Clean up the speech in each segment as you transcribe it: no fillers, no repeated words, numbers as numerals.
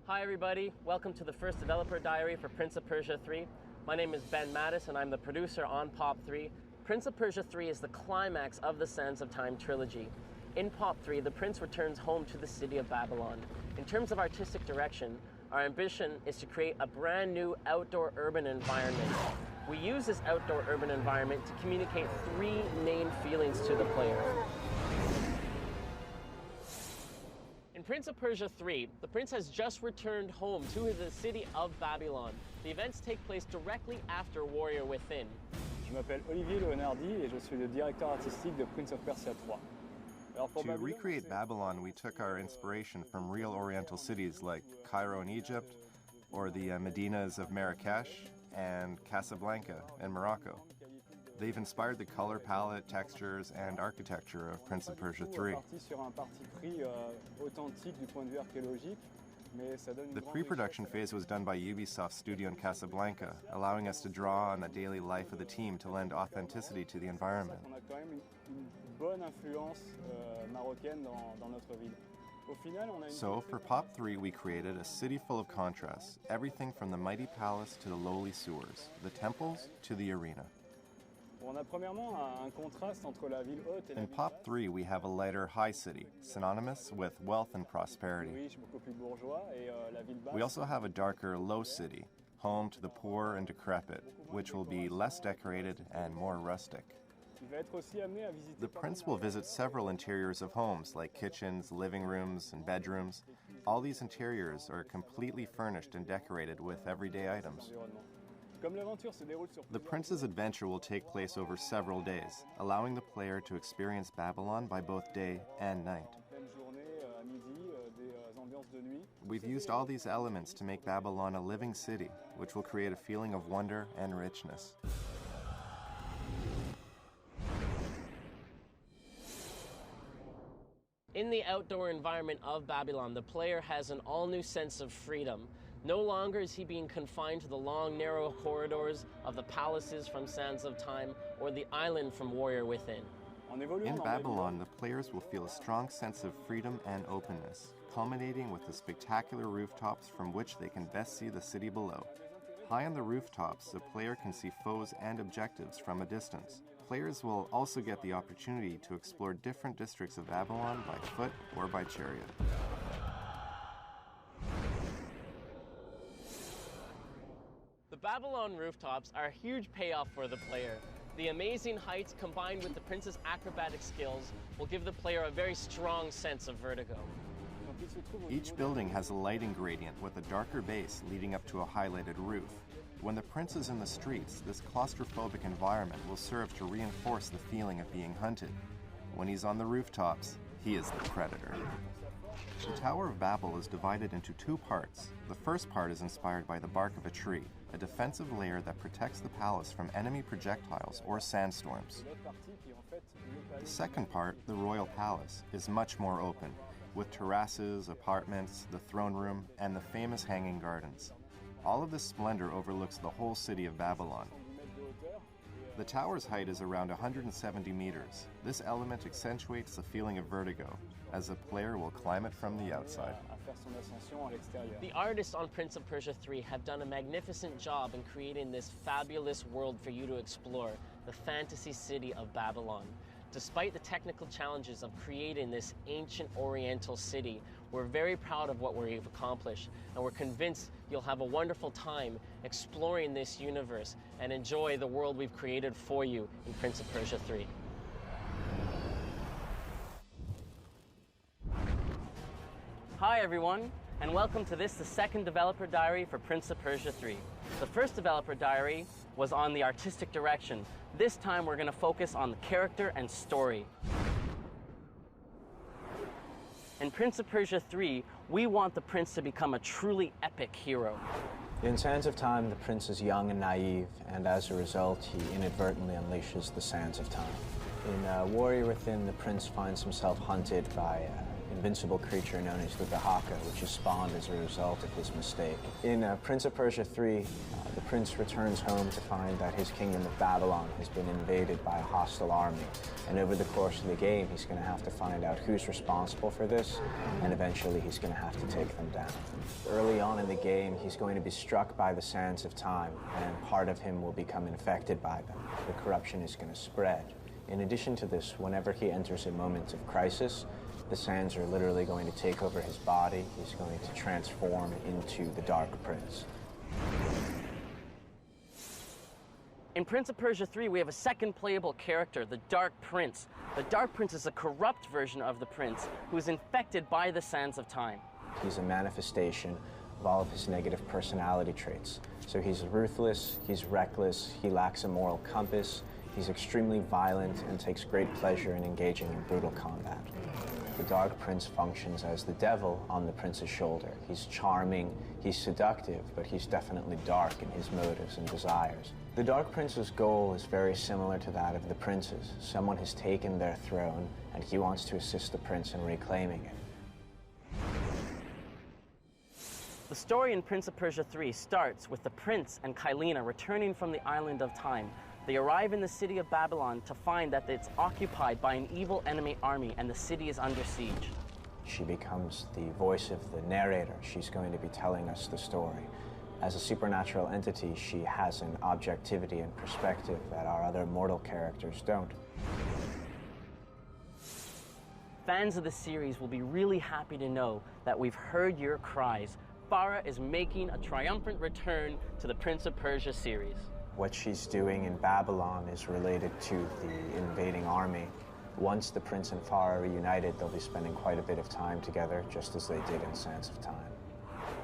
Hi everybody, welcome to the first developer diary for Prince of Persia 3. My name is Ben Mattis and I'm the producer on POP 3. Prince of Persia 3 is the climax of the Sands of Time trilogy. In POP 3, the prince returns home to the city of Babylon. In terms of artistic direction, our ambition is to create a brand new outdoor urban environment. We use this outdoor urban environment to communicate three main feelings to the player. In Prince of Persia 3, the prince has just returned home to the city of Babylon. The events take place directly after Warrior Within. Je m'appelle Olivier Leonardi et je suis le directeur artistique de Prince of Persia 3. To recreate Babylon, we took our inspiration from real Oriental cities like Cairo in Egypt, or the Medinas of Marrakesh and Casablanca in Morocco. They've inspired the color palette, textures, and architecture of Prince of Persia 3. The pre-production phase was done by Ubisoft Studio in Casablanca, allowing us to draw on the daily life of the team to lend authenticity to the environment. So, for POP 3, we created a city full of contrasts, everything from the mighty palace to the lowly sewers, the temples to the arena. In POP 3, we have a lighter high city, synonymous with wealth and prosperity. We also have a darker low city, home to the poor and decrepit, which will be less decorated and more rustic. The prince will visit several interiors of homes, like kitchens, living rooms, and bedrooms. All these interiors are completely furnished and decorated with everyday items. The prince's adventure will take place over several days, allowing the player to experience Babylon by both day and night. We've used all these elements to make Babylon a living city, which will create a feeling of wonder and richness. In the outdoor environment of Babylon, the player has an all-new sense of freedom. No longer is he being confined to the long, narrow corridors of the palaces from Sands of Time or the island from Warrior Within. In Babylon, the players will feel a strong sense of freedom and openness, culminating with the spectacular rooftops from which they can best see the city below. High on the rooftops, the player can see foes and objectives from a distance. Players will also get the opportunity to explore different districts of Babylon by foot or by chariot. The Babylon rooftops are a huge payoff for the player. The amazing heights combined with the prince's acrobatic skills will give the player a very strong sense of vertigo. Each building has a lighting gradient with a darker base leading up to a highlighted roof. When the prince is in the streets, this claustrophobic environment will serve to reinforce the feeling of being hunted. When he's on the rooftops, he is the predator. The Tower of Babel is divided into two parts. The first part is inspired by the bark of a tree, a defensive layer that protects the palace from enemy projectiles or sandstorms. The second part, the Royal Palace, is much more open, with terraces, apartments, the throne room, and the famous hanging gardens. All of this splendor overlooks the whole city of Babylon. The tower's height is around 170 meters. This element accentuates the feeling of vertigo, as the player will climb it from the outside. The artists on Prince of Persia 3 have done a magnificent job in creating this fabulous world for you to explore, the fantasy city of Babylon. Despite the technical challenges of creating this ancient Oriental city, we're very proud of what we've accomplished, and we're convinced you'll have a wonderful time exploring this universe and enjoy the world we've created for you in Prince of Persia 3. Hi everyone, and welcome to the second developer diary for Prince of Persia 3. The first developer diary was on the artistic direction. This time we're going to focus on the character and story. In Prince of Persia 3, we want the prince to become a truly epic hero. In Sands of Time, the prince is young and naive, and as a result, he inadvertently unleashes the Sands of Time. In Warrior Within, the prince finds himself hunted by an invincible creature known as the Dahaka, which is spawned as a result of his mistake. In Prince of Persia 3, the prince returns home to find that his kingdom of Babylon has been invaded by a hostile army. And over the course of the game, he's going to have to find out who's responsible for this, and eventually he's going to have to take them down. Early on in the game, he's going to be struck by the sands of time, and part of him will become infected by them. The corruption is going to spread. In addition to this, whenever he enters a moment of crisis, the sands are literally going to take over his body. He's going to transform into the Dark Prince. In Prince of Persia 3, we have a second playable character, the Dark Prince. The Dark Prince is a corrupt version of the Prince who is infected by the sands of time. He's a manifestation of all of his negative personality traits. So he's ruthless, he's reckless, he lacks a moral compass, he's extremely violent, and takes great pleasure in engaging in brutal combat. The Dark Prince functions as the devil on the prince's shoulder. He's charming, he's seductive, but he's definitely dark in his motives and desires. The Dark Prince's goal is very similar to that of the prince's. Someone has taken their throne, and he wants to assist the prince in reclaiming it. The story in Prince of Persia 3 starts with the prince and Kylina returning from the island of time. They arrive in the city of Babylon to find that it's occupied by an evil enemy army and the city is under siege. She becomes the voice of the narrator. She's going to be telling us the story. As a supernatural entity, she has an objectivity and perspective that our other mortal characters don't. Fans of the series will be really happy to know that we've heard your cries. Farah is making a triumphant return to the Prince of Persia series. What she's doing in Babylon is related to the invading army. Once the prince and Farah are reunited, they'll be spending quite a bit of time together, just as they did in Sands of Time.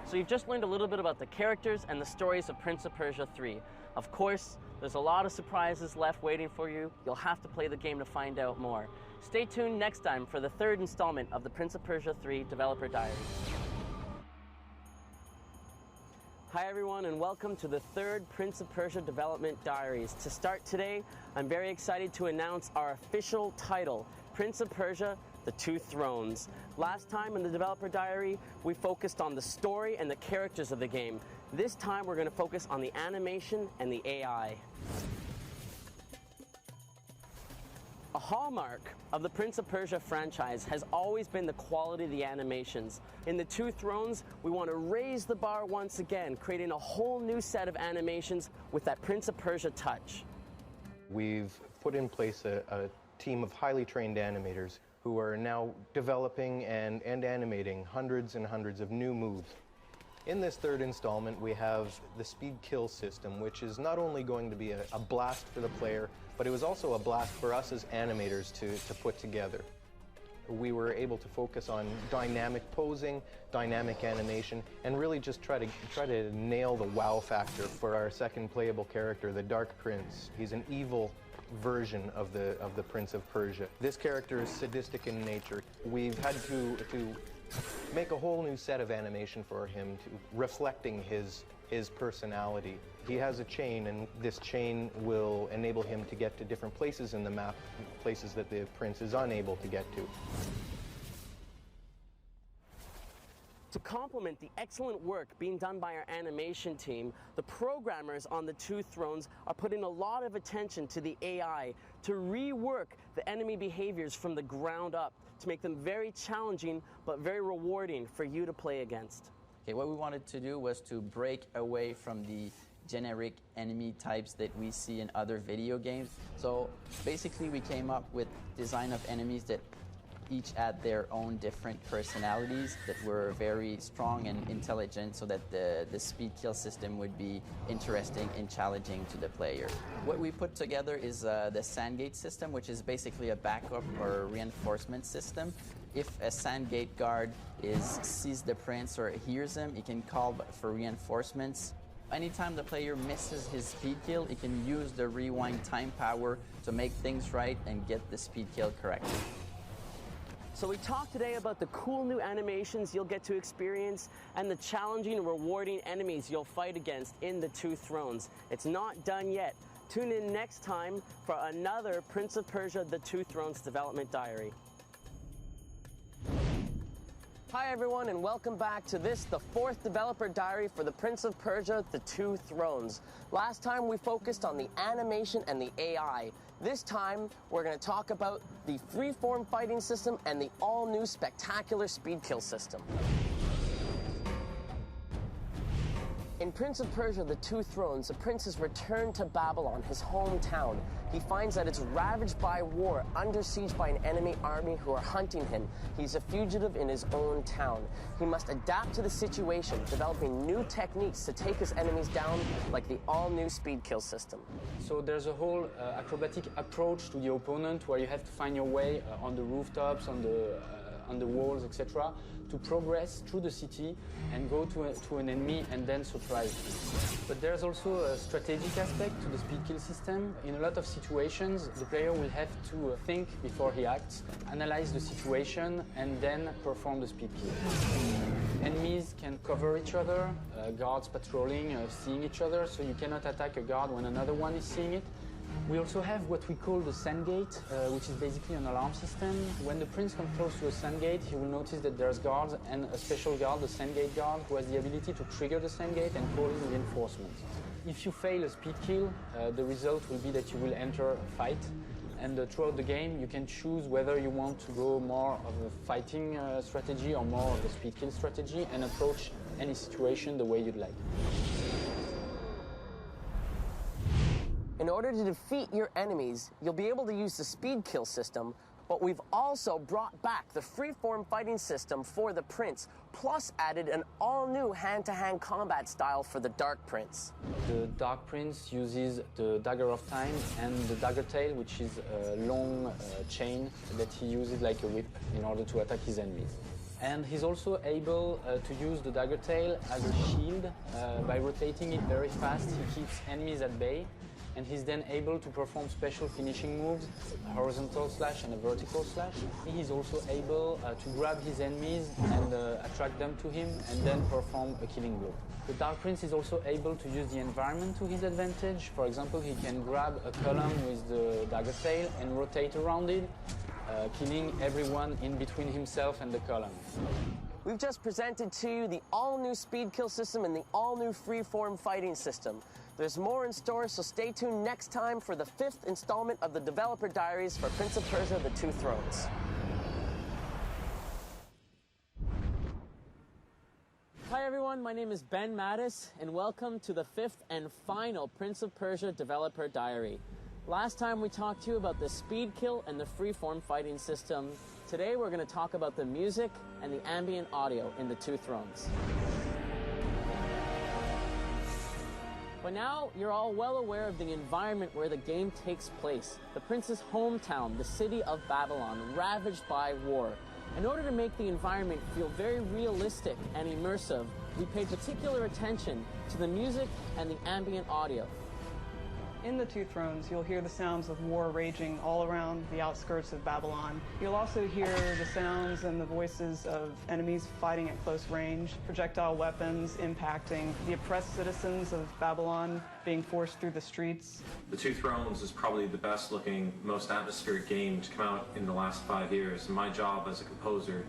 So you've just learned a little bit about the characters and the stories of Prince of Persia 3. Of course, there's a lot of surprises left waiting for you. You'll have to play the game to find out more. Stay tuned next time for the third installment of the Prince of Persia 3 Developer Diaries. Hi everyone, and welcome to the third Prince of Persia Development Diaries. To start today, I'm very excited to announce our official title, Prince of Persia: The Two Thrones. Last time in the Developer Diary, we focused on the story and the characters of the game. This time we're going to focus on the animation and the AI. A hallmark of the Prince of Persia franchise has always been the quality of the animations. In the Two Thrones, we want to raise the bar once again, creating a whole new set of animations with that Prince of Persia touch. We've put in place a team of highly trained animators who are now developing and animating hundreds and hundreds of new moves. In this third installment, we have the speed kill system, which is not only going to be a blast for the player, but it was also a blast for us as animators to put together. We were able to focus on dynamic posing, dynamic animation, and really just try to nail the wow factor for our second playable character, the Dark Prince. He's an evil version of the Prince of Persia. This character is sadistic in nature. We've had to make a whole new set of animation for him, reflecting his personality. He has a chain, and this chain will enable him to get to different places in the map, places that the prince is unable to get to. To complement the excellent work being done by our animation team, the programmers on the Two Thrones are putting a lot of attention to the AI to rework the enemy behaviors from the ground up to make them very challenging but very rewarding for you to play against. Okay, what we wanted to do was to break away from the generic enemy types that we see in other video games. So basically we came up with design of enemies that each had their own different personalities that were very strong and intelligent, so that the speed kill system would be interesting and challenging to the player. What we put together is the Sandgate system, which is basically a backup or reinforcement system. If a Sandgate guard sees the prince or hears him, he can call for reinforcements. Anytime the player misses his speed kill, he can use the rewind time power to make things right and get the speed kill correctly. So we talked today about the cool new animations you'll get to experience and the challenging and rewarding enemies you'll fight against in the Two Thrones. It's not done yet. Tune in next time for another Prince of Persia: The Two Thrones development diary. Hi everyone, and welcome back to this, the fourth developer diary for the Prince of Persia: The Two Thrones. Last time we focused on the animation and the AI. This time we're going to talk about the freeform fighting system and the all-new spectacular speed kill system. In Prince of Persia: The Two Thrones, the prince has returned to Babylon, his hometown. He finds that it's ravaged by war, under siege by an enemy army who are hunting him. He's a fugitive in his own town. He must adapt to the situation, developing new techniques to take his enemies down, like the all-new speed kill system. So there's a whole acrobatic approach to the opponent where you have to find your way on the rooftops, on the walls, etc., to progress through the city and go to an enemy and then surprise him. But there's also a strategic aspect to the speed kill system. In a lot of situations, the player will have to think before he acts, analyze the situation, and then perform the speed kill. Enemies can cover each other, guards patrolling, seeing each other, so you cannot attack a guard when another one is seeing it. We also have what we call the sand gate, which is basically an alarm system. When the prince comes close to a sand gate, he will notice that there's guards and a special guard, the sand gate guard, who has the ability to trigger the sand gate and call in reinforcements. If you fail a speed kill, the result will be that you will enter a fight. And throughout the game, you can choose whether you want to go more of a fighting strategy or more of a speed kill strategy and approach any situation the way you'd like. In order to defeat your enemies, you'll be able to use the speed kill system, but we've also brought back the freeform fighting system for the Prince, plus added an all-new hand-to-hand combat style for the Dark Prince. The Dark Prince uses the Dagger of Time and the Dagger Tail, which is a long chain that he uses like a whip in order to attack his enemies. And he's also able to use the Dagger Tail as a shield. By rotating it very fast, he keeps enemies at bay. And he's then able to perform special finishing moves, a horizontal slash and a vertical slash. He's also able to grab his enemies and attract them to him and then perform a killing blow. The Dark Prince is also able to use the environment to his advantage. For example, he can grab a column with the Dagger Tail and rotate around it, killing everyone in between himself and the column. We've just presented to you the all-new speed kill system and the all-new freeform fighting system. There's more in store, so stay tuned next time for the 5th installment of the Developer Diaries for Prince of Persia: The Two Thrones. Hi everyone, my name is Ben Mattis, and welcome to the 5th and final Prince of Persia Developer Diary. Last time we talked to you about the speed kill and the freeform fighting system. Today we're going to talk about the music and the ambient audio in The Two Thrones. But now you're all well aware of the environment where the game takes place. The prince's hometown, the city of Babylon, ravaged by war. In order to make the environment feel very realistic and immersive, we paid particular attention to the music and the ambient audio. In The Two Thrones, you'll hear the sounds of war raging all around the outskirts of Babylon. You'll also hear the sounds and the voices of enemies fighting at close range, projectile weapons impacting the oppressed citizens of Babylon being forced through the streets. The Two Thrones is probably the best looking, most atmospheric game to come out in the last 5 years. And my job as a composer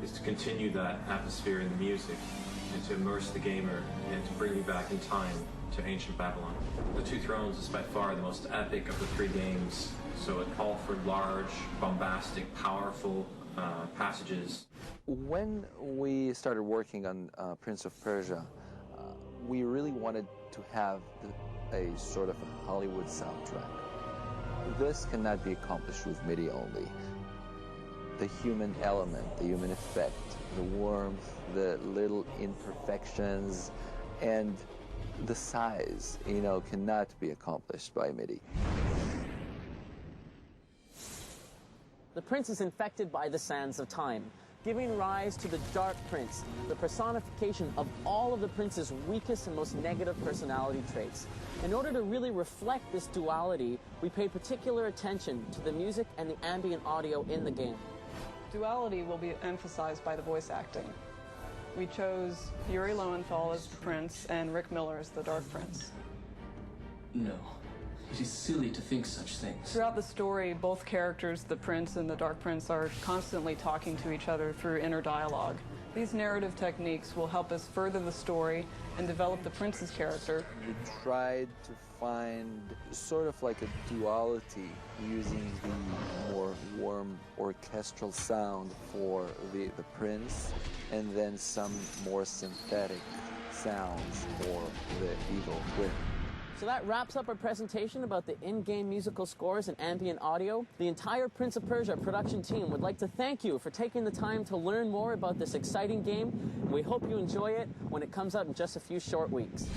is to continue that atmosphere in the music and to immerse the gamer and to bring you back in time to ancient Babylon. The Two Thrones is by far the most epic of the 3 games, so it called for large, bombastic, powerful passages. When we started working on Prince of Persia, we really wanted to have a sort of a Hollywood soundtrack. This cannot be accomplished with MIDI only. The human element, the human effect, the warmth, the little imperfections, and the size, cannot be accomplished by MIDI. The prince is infected by the sands of time, giving rise to the Dark Prince, the personification of all of the prince's weakest and most negative personality traits. In order to really reflect this duality, we paid particular attention to the music and the ambient audio in the game. Duality will be emphasized by the voice acting. We chose Yuri Lowenthal as the prince and Rick Miller as the Dark Prince. No. It is silly to think such things. Throughout the story, both characters, the Prince and the Dark Prince, are constantly talking to each other through inner dialogue. These narrative techniques will help us further the story and develop the Prince's character. We tried to find sort of like a duality, using the more warm orchestral sound for the Prince, and then some more synthetic sounds for the evil twin. So that wraps up our presentation about the in-game musical scores and ambient audio. The entire Prince of Persia production team would like to thank you for taking the time to learn more about this exciting game. We hope you enjoy it when it comes out in just a few short weeks.